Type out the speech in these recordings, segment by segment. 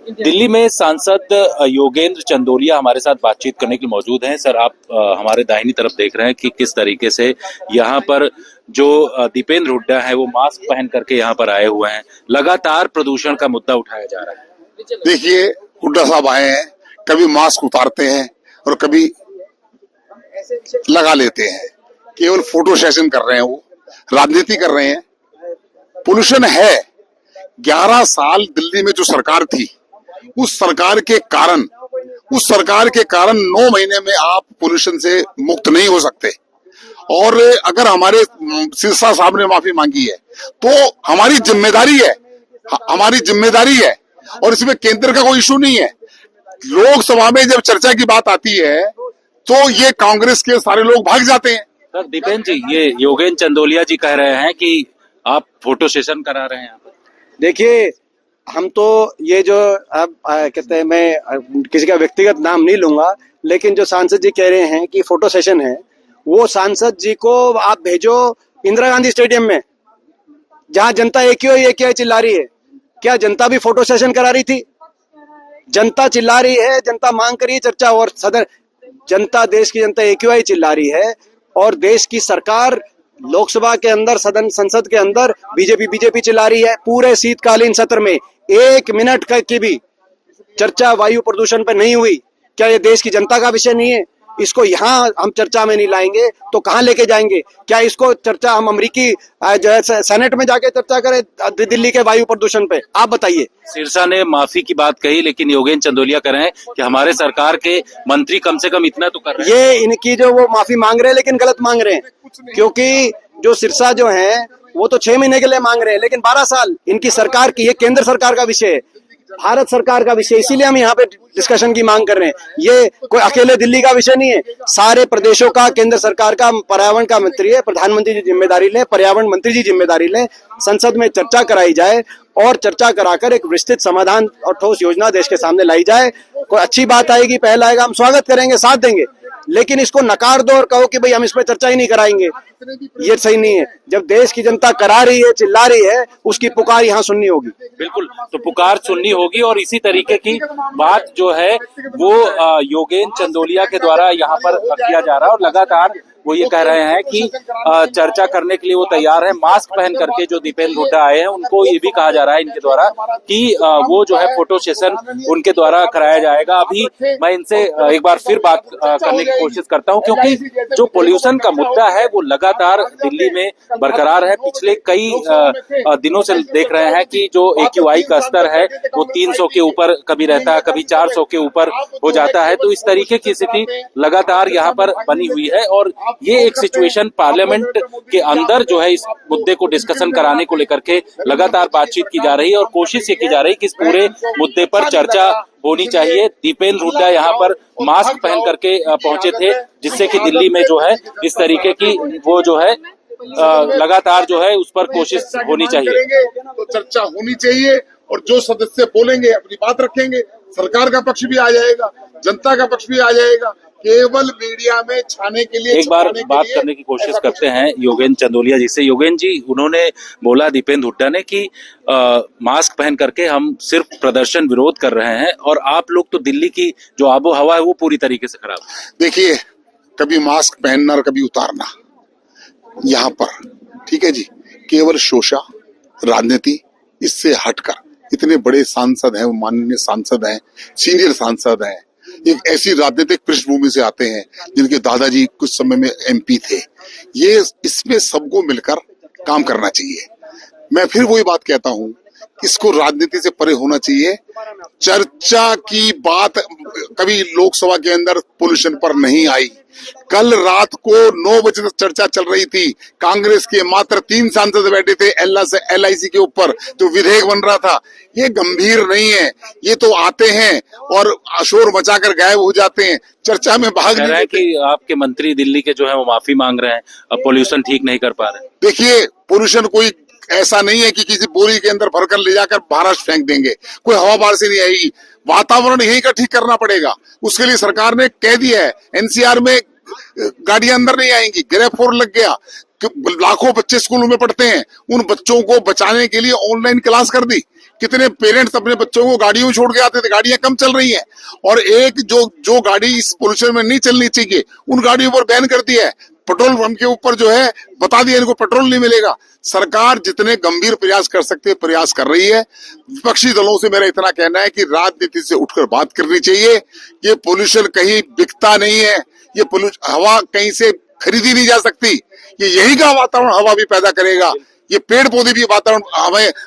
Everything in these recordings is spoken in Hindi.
दिल्ली में सांसद योगेंद्र चंदोलिया हमारे साथ बातचीत करने के लिए मौजूद हैं। सर, आप हमारे दाहिनी तरफ देख रहे हैं कि किस तरीके से यहाँ पर जो दीपेंद्र हुड्डा है वो मास्क पहन करके यहाँ पर आए हुए हैं। लगातार प्रदूषण का मुद्दा उठाया जा रहा है। देखिए, हुड्डा साहब आए हैं, कभी मास्क उतारते हैं और कभी लगा लेते हैं। केवल फोटो सेशन कर रहे हैं, वो राजनीति कर रहे हैं। पोल्यूशन है। 11 साल दिल्ली में जो सरकार थी, उस सरकार के कारण 9 महीने में आप पोल्यूशन से मुक्त नहीं हो सकते। और अगर हमारे सिरसा साहब ने माफी मांगी है तो हमारी जिम्मेदारी है और इसमें केंद्र का कोई इशू नहीं है। लोकसभा में जब चर्चा की बात आती है तो ये कांग्रेस के सारे लोग भाग जाते हैं। सर, दीपेंद्र जी, ये योगेंद्र चंदोलिया जी कह रहे हैं कि आप फोटो सेशन करा रहे हैं यहाँ पर। देखिए, हम तो ये जो अब कहते हैं, मैं किसी का व्यक्तिगत नाम नहीं लूंगा, लेकिन जो सांसद जी कह रहे हैं कि फोटो सेशन है, वो सांसद जी को आप भेजो इंदिरा गांधी स्टेडियम में, जहां जनता एक ही चिल्ला रही है। क्या जनता भी फोटो सेशन करा रही थी? जनता चिल्ला रही है, जनता मांग कर रही है चर्चा, और सदन जनता, देश की जनता एक ही चिल्ला रही है। और देश की सरकार लोकसभा के अंदर, संसद के अंदर बीजेपी चिल्ला रही है। पूरे शीतकालीन सत्र में 1 मिनट की भी चर्चा वायु प्रदूषण पर नहीं हुई। क्या ये देश की जनता का विषय नहीं है? इसको यहाँ हम चर्चा में नहीं लाएंगे तो कहाँ लेके जाएंगे? क्या इसको चर्चा हम अमेरिकी जो है सेनेट में जाके चर्चा करें दिल्ली के वायु प्रदूषण पे? आप बताइए। सिरसा ने माफी की बात कही, लेकिन योगेंद्र चंदोलिया कह रहे हैं कि हमारे सरकार के मंत्री कम से कम इतना तो कर रहे हैं। ये इनकी जो वो माफी मांग रहे हैं, लेकिन गलत मांग रहे हैं, क्योंकि जो सिरसा जो है वो तो 6 महीने के लिए मांग रहे हैं, लेकिन 12 साल इनकी सरकार की, ये केंद्र सरकार का विषय है, भारत सरकार का विषय। इसीलिए हम यहाँ पे डिस्कशन की मांग कर रहे हैं। ये कोई अकेले दिल्ली का विषय नहीं है, सारे प्रदेशों का, केंद्र सरकार का। पर्यावरण का मंत्री है, प्रधानमंत्री जी जिम्मेदारी लें, पर्यावरण मंत्री जी जिम्मेदारी लें, संसद में चर्चा कराई जाए और चर्चा कराकर एक विस्तृत समाधान और ठोस योजना देश के सामने लाई जाए। कोई अच्छी बात आएगी, पहल आएगा, हम स्वागत करेंगे, साथ देंगे, लेकिन इसको नकार दो और कहो कि भाई हम इस पर चर्चा ही नहीं कराएंगे, ये सही नहीं है। जब देश की जनता करा रही है, चिल्ला रही है, उसकी पुकार यहाँ सुननी होगी। बिल्कुल, तो पुकार सुननी होगी। और इसी तरीके की बात जो है वो योगेंद्र चंदोलिया के द्वारा यहाँ पर किया जा रहा है। और लगातार वो ये कह रहे हैं कि चर्चा करने के लिए वो तैयार है। मास्क पहन करके जो दीपेंद्र हुड्डा आए हैं, उनको ये भी कहा जा रहा है इनके द्वारा कि वो जो है फोटो सेशन उनके द्वारा कराया जाएगा। अभी मैं इनसे एक बार फिर बात करने की कोशिश करता हूं, क्योंकि जो पोल्यूशन का मुद्दा है वो लगातार दिल्ली में बरकरार है। पिछले कई दिनों से देख रहे हैं कि जो AQI का स्तर है वो 300 के ऊपर कभी रहता है, कभी 400 के ऊपर हो जाता है। तो इस तरीके की स्थिति लगातार यहाँ पर बनी हुई है। और ये एक सिचुएशन पार्लियामेंट के अंदर जो है इस मुद्दे को डिस्कशन कराने को लेकर के लगातार बातचीत की जा रही है और कोशिश ये की जा रही है कि इस पूरे मुद्दे पर चर्चा होनी चाहिए। दीपेंद्र हुड्डा यहाँ पर मास्क पहन करके पहुंचे थे, जिससे कि दिल्ली में जो है इस तरीके की वो जो है लगातार जो है उस पर कोशिश होनी चाहिए। तो चर्चा होनी चाहिए और जो सदस्य बोलेंगे अपनी बात रखेंगे, सरकार का पक्ष भी आ जाएगा, जनता का पक्ष भी आ जाएगा। केवल मीडिया में छाने के लिए एक बार बात करने की कोशिश करते हैं योगेंद्र चंदोलिया जी से। योगेंद्र जी, उन्होंने बोला दीपेंद्र हुड्डा ने कि मास्क पहन करके हम सिर्फ प्रदर्शन विरोध कर रहे हैं और आप लोग तो दिल्ली की जो आबो हवा है वो पूरी तरीके से खराब। देखिए, कभी मास्क पहनना और कभी उतारना, यहाँ पर ठीक है जी, केवल शोषा राजनीति, इससे हटकर इतने बड़े सांसद हैं, माननीय सांसद हैं, सीनियर सांसद हैं, एक ऐसी राजनीतिक पृष्ठभूमि से आते हैं जिनके दादाजी कुछ समय में MP थे। ये इसमें सबको मिलकर काम करना चाहिए। मैं फिर वही बात कहता हूँ, इसको राजनीति से परे होना चाहिए। चर्चा की बात कभी लोकसभा के अंदर पोल्यूशन पर नहीं आई। कल रात को 9 बजे तक चर्चा चल रही थी। कांग्रेस के मात्र 3 सांसद बैठे थे LIC के ऊपर जो विधेयक बन रहा था। ये गंभीर नहीं है। ये तो आते हैं और शोर मचाकर गायब हो जाते हैं, चर्चा में भाग नहीं लेते। कि आपके मंत्री दिल्ली के जो है वो माफी मांग रहे हैं, अब पोल्यूशन ठीक नहीं कर पा रहे। देखिए, पोल्यूशन कोई ऐसा नहीं है कि किसी बोरी के अंदर भरकर ले जाकर महाराष्ट्र फेंक देंगे, कोई हवा बाहर से नहीं आएगी। वातावरण यहीं का ठीक करना पड़ेगा। उसके लिए सरकार ने कह दिया है, NCR में गाड़ियां अंदर नहीं आएंगी, ग्रेफोर लग गया। लाखों बच्चे स्कूलों में पढ़ते हैं, उन बच्चों को बचाने के लिए ऑनलाइन क्लास कर दी। कितने पेरेंट्स अपने बच्चों को गाड़ियों में छोड़ के आते थे, गाड़ियां कम चल रही हैं, और एक जो गाड़ी इस पोल्यूशन में नहीं चलनी चाहिए उन गाड़ियों पर बैन कर दिया है। पेट्रोल पंप के ऊपर जो है बता दिया इनको पेट्रोल नहीं मिलेगा। सरकार जितने गंभीर प्रयास कर सकते हैं प्रयास कर रही है। विपक्षी दलों से मेरा इतना कहना है कि राजनीति से उठकर बात करनी चाहिए। ये पोल्यूशन कहीं बिकता नहीं है, ये पोल्यूशन हवा कहीं से खरीदी नहीं जा सकती। ये यही का वातावरण हवा भी पैदा करेगा, ये पेड़ पौधे भी वातावरण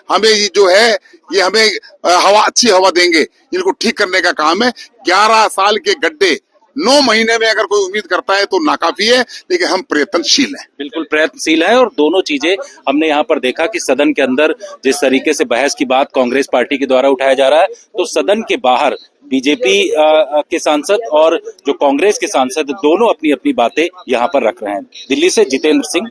हमें ये जो है ये हमें हवा अच्छी हवा देंगे। इनको ठीक करने का काम है। 11 साल के गड्ढे 9 महीने में अगर कोई उम्मीद करता है तो नाकाफी है, लेकिन हम प्रयत्नशील हैं। बिल्कुल प्रयत्नशील है। और दोनों चीजें हमने यहाँ पर देखा कि सदन के अंदर जिस तरीके से बहस की बात कांग्रेस पार्टी के द्वारा उठाया जा रहा है, तो सदन के बाहर बीजेपी के सांसद और जो कांग्रेस के सांसद दोनों अपनी अपनी बातें यहाँ पर रख रहे हैं। दिल्ली से जितेंद्र सिंह।